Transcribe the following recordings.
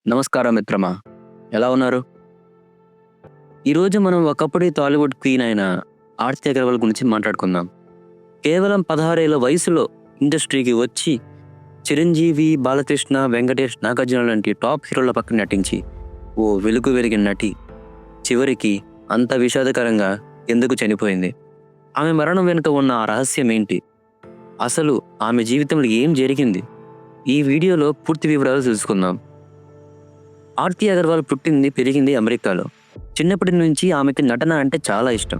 నమస్కారం మిత్రమా. ఎలా ఉన్నారు? ఈరోజు మనం ఒకప్పటి టాలీవుడ్ క్వీన్ అయిన ఆర్తి అగర్వాల్ గురించి మాట్లాడుకుందాం. కేవలం 16 ఏళ్ల వయసులో ఇండస్ట్రీకి వచ్చి చిరంజీవి, బాలకృష్ణ, వెంకటేష్, నాగార్జున లాంటి టాప్ హీరోల పక్కన నటించి ఓ వెలుగు వెలిగిన నటి చివరికి అంత విషాదకరంగా ఎందుకు చనిపోయింది? ఆమె మరణం వెనుక ఉన్న ఆ రహస్యం ఏంటి? అసలు ఆమె జీవితంలో ఏం జరిగింది? ఈ వీడియోలో పూర్తి వివరాలు తెలుసుకుందాం. ఆర్తి అగర్వాల్ పుట్టింది, పెరిగింది అమెరికాలో. చిన్నప్పటి నుంచి ఆమెకి నటన అంటే చాలా ఇష్టం.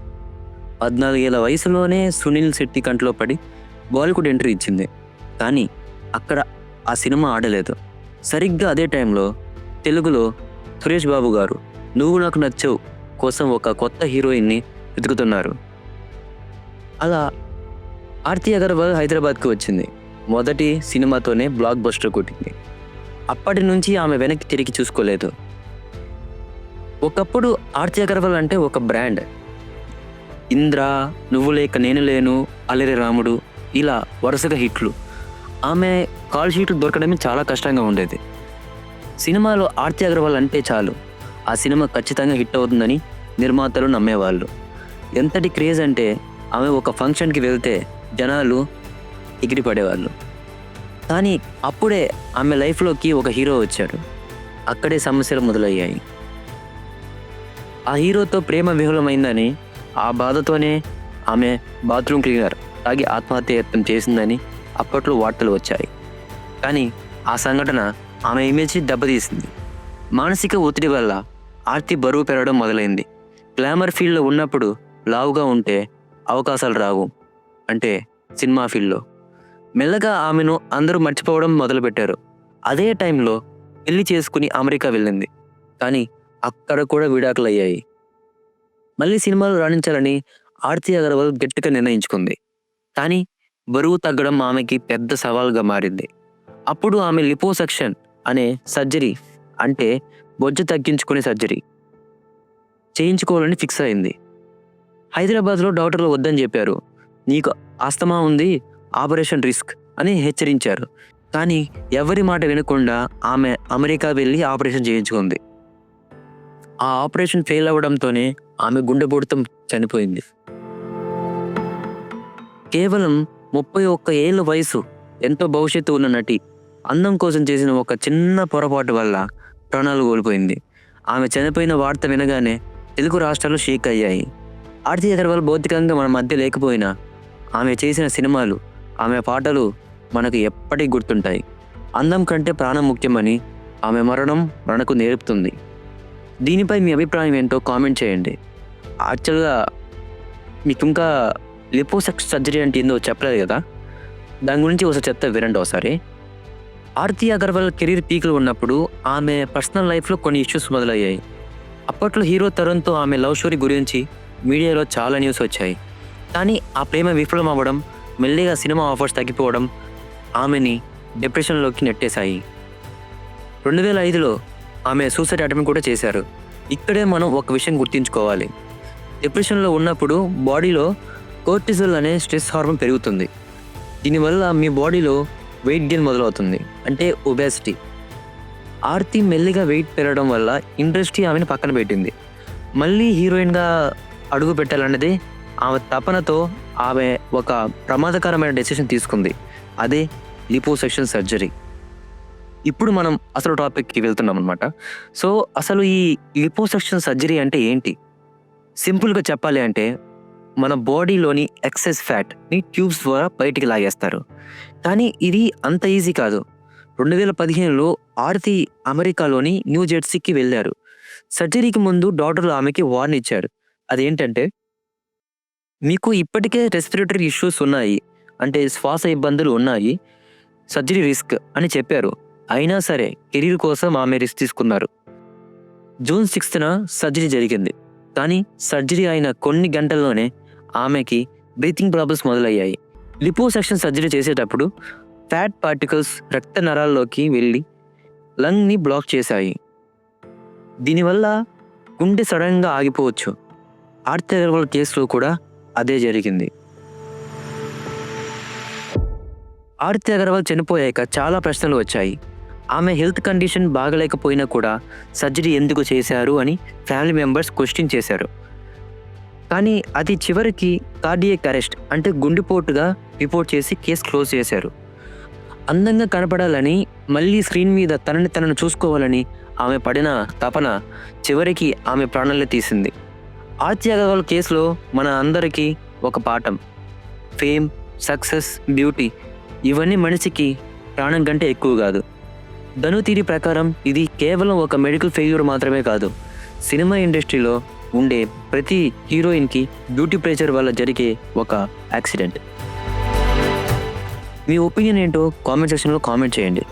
14 ఏళ్ల వయసులోనే సునీల్ శెట్టి కంట్లో పడి బాలీవుడ్ ఎంట్రీ ఇచ్చింది. కానీ అక్కడ ఆ సినిమా ఆడలేదు. సరిగ్గా అదే టైంలో తెలుగులో సురేష్ బాబు గారు నువ్వు నాకు నచ్చవు కోసం ఒక కొత్త హీరోయిన్ని వెతుకుతున్నారు. అలా ఆర్తి అగర్వాల్ హైదరాబాద్కి వచ్చింది. మొదటి సినిమాతోనే బ్లాక్ బస్టర్ కొట్టింది. అప్పటి నుంచి ఆమె వెనక్కి తిరిగి చూసుకోలేదు. ఒకప్పుడు ఆర్తి అగర్వాల్ అంటే ఒక బ్రాండ్. ఇంద్ర, నువ్వు లేక నేను లేను, అలరి రాముడు ఇలా వరుసగా హిట్లు. ఆమె కాల్ షీట్లు దొరకడమే చాలా కష్టంగా ఉండేది. సినిమాలో ఆర్తి అగర్వాల్ అంటే చాలు ఆ సినిమా ఖచ్చితంగా హిట్ అవుతుందని నిర్మాతలు నమ్మేవాళ్ళు. ఎంతటి క్రేజ్ అంటే ఆమె ఒక ఫంక్షన్కి వెళ్తే జనాలు ఎగిరిపడేవాళ్ళు. కానీ అప్పుడే ఆమె లైఫ్లోకి ఒక హీరో వచ్చాడు. అక్కడే సమస్యలు మొదలయ్యాయి. ఆ హీరోతో ప్రేమ విఫలమైందని, ఆ బాధతోనే ఆమె బాత్రూమ్ క్లీనర్ తాగి ఆత్మహత్యయత్నం చేసిందని అప్పట్లో వార్తలు వచ్చాయి. కానీ ఆ సంఘటన ఆమె ఇమేజ్ని దెబ్బతీసింది. మానసిక ఒత్తిడి వల్ల ఆర్తి బరువు పెరగడం మొదలైంది. గ్లామర్ ఫీల్డ్లో ఉన్నప్పుడు లావుగా ఉంటే అవకాశాలు రావు, అంటే సినిమా ఫీల్డ్లో. మెల్లగా ఆమెను అందరూ మర్చిపోవడం మొదలుపెట్టారు. అదే టైంలో పెళ్లి చేసుకుని అమెరికా వెళ్ళింది. కానీ అక్కడ కూడా విడాకులు అయ్యాయి. మళ్ళీ సినిమాలు రాణించాలని ఆర్తి అగర్వాల్ గట్టిగా నిర్ణయించుకుంది. కానీ బరువు తగ్గడం ఆమెకి పెద్ద సవాల్గా మారింది. అప్పుడు ఆమె లిపోసక్షన్ అనే సర్జరీ, అంటే బొజ్జు తగ్గించుకునే సర్జరీ చేయించుకోవాలని ఫిక్స్ అయింది. హైదరాబాద్లో డాక్టర్లు వద్దని చెప్పారు. నీకు ఆస్తమా ఉంది, ఆపరేషన్ రిస్క్ అని హెచ్చరించారు. కానీ ఎవరి మాట వినకుండా ఆమె అమెరికా వెళ్ళి ఆపరేషన్ చేయించుకుంది. ఆ ఆపరేషన్ ఫెయిల్ అవ్వడంతోనే ఆమె గుండెపోటుతో చనిపోయింది. కేవలం 31 ఏళ్ల వయసు, ఎంతో భవిష్యత్తు ఉన్న నటి అందం కోసం చేసిన ఒక చిన్న పొరపాటు వల్ల ప్రాణాలు కోల్పోయింది. ఆమె చనిపోయిన వార్త వినగానే తెలుగు రాష్ట్రాలు షేక్ అయ్యాయి. ఆర్తి అగర్వాల్ భౌతికంగా మన మధ్య లేకపోయినా ఆమె చేసిన సినిమాలు, ఆమె పాటలు మనకు ఎప్పటికీ గుర్తుంటాయి. అందం కంటే ప్రాణం ముఖ్యమని ఆమె మరణం మనకు నేర్పుతుంది. దీనిపై మీ అభిప్రాయం ఏంటో కామెంట్ చేయండి. యాక్చువల్గా మీకు ఇంకా లిపోసక్షన్ సర్జరీ అంటే ఏందో చెప్పలేదు కదా, దాని గురించి ఒకసారి చెప్తే వినండి ఒకసారి. ఆర్తి అగర్వాల్ కెరీర్ పీక్లో ఉన్నప్పుడు ఆమె పర్సనల్ లైఫ్లో కొన్ని ఇష్యూస్ మొదలయ్యాయి. అప్పట్లో హీరో తరుణ్తో ఆమె లవ్ స్టోరీ గురించి మీడియాలో చాలా న్యూస్ వచ్చాయి. కానీ ఆ ప్రేమ విఫలం అవ్వడం, మెల్లిగా సినిమా ఆఫర్స్ తగ్గిపోవడం ఆమెని డిప్రెషన్లోకి నెట్టేశాయి. 2005లో ఆమె సూసైడ్ అటెంప్ట్ కూడా చేశారు. ఇక్కడే మనం ఒక విషయం గుర్తుంచుకోవాలి. డిప్రెషన్లో ఉన్నప్పుడు బాడీలో కోర్టిజోల్ అనే స్ట్రెస్ హార్మోన్ పెరుగుతుంది. దీనివల్ల మీ బాడీలో వెయిట్ గెయిన్ మొదలవుతుంది, అంటే ఒబేసిటీ. ఆర్తి మెల్లిగా వెయిట్ పెరగడం వల్ల ఇండస్ట్రీ ఆమెను పక్కన పెట్టింది. మళ్ళీ హీరోయిన్గా అడుగు పెట్టాలన్నది ఆమె తపనతో ఆమె ఒక ప్రమాదకరమైన డెసిషన్ తీసుకుంది. అదే లిపోసక్షన్ సర్జరీ. ఇప్పుడు మనం అసలు టాపిక్కి వెళ్తున్నాం అనమాట. సో అసలు ఈ లిపోసక్షన్ సర్జరీ అంటే ఏంటి? సింపుల్గా చెప్పాలి అంటే మన బాడీలోని ఎక్సెస్ ఫ్యాట్ని ట్యూబ్స్ ద్వారా బయటికి లాగేస్తారు. కానీ ఇది అంత ఈజీ కాదు. 2015లో ఆర్తి అమెరికాలోని న్యూ జెర్సీకి వెళ్ళారు. సర్జరీకి ముందు డాక్టర్లు ఆమెకి వార్న్ ఇచ్చారు. అదేంటంటే, మీకు ఇప్పటికే రెస్పిరేటరీ ఇష్యూస్ ఉన్నాయి, అంటే శ్వాస ఇబ్బందులు ఉన్నాయి, సర్జరీ రిస్క్ అని చెప్పారు. అయినా సరే కెరీర్ కోసం ఆమె రిస్క్ తీసుకున్నారు. జూన్ 6న సర్జరీ జరిగింది. కానీ సర్జరీ అయిన కొన్ని గంటల్లోనే ఆమెకి బ్రీతింగ్ ప్రాబ్లమ్స్ మొదలయ్యాయి. లిపోసక్షన్ సర్జరీ చేసేటప్పుడు ఫ్యాట్ పార్టికల్స్ రక్త నరాల్లోకి వెళ్ళి లంగ్ని బ్లాక్ చేశాయి. దీనివల్ల గుండె సడన్గా ఆగిపోవచ్చు. ఆర్తి అగర్వాల్ కేసులో కూడా అదే జరిగింది. ఆర్తి అగర్వాల్ చనిపోయాక చాలా ప్రశ్నలు వచ్చాయి. ఆమె హెల్త్ కండిషన్ బాగలేకపోయినా కూడా సర్జరీ ఎందుకు చేశారు అని ఫ్యామిలీ మెంబర్స్ క్వశ్చన్ చేశారు. కానీ అది చివరికి కార్డియక్ అరెస్ట్ అంటే గుండెపోటుగా రిపోర్ట్ చేసి కేసు క్లోజ్ చేశారు. అందంగా కనపడాలని, మళ్ళీ స్క్రీన్ మీద తనను చూసుకోవాలని ఆమె పడిన తపన చివరికి ఆమె ప్రాణాలే తీసింది. ఆర్తి అగర్వాల్ కేసులో మన అందరికీ ఒక పాఠం. ఫేమ్, సక్సెస్, బ్యూటీ ఇవన్నీ మనిషికి ప్రాణం కంటే ఎక్కువ కాదు. ధను థియరీ ప్రకారం ఇది కేవలం ఒక మెడికల్ ఫెయిల్యూర్ మాత్రమే కాదు, సినిమా ఇండస్ట్రీలో ఉండే ప్రతి హీరోయిన్కి బ్యూటీ ప్రెషర్ వల్ల జరిగే ఒక యాక్సిడెంట్. మీ ఒపీనియన్ ఏంటో కామెంట్ సెక్షన్లో కామెంట్ చేయండి.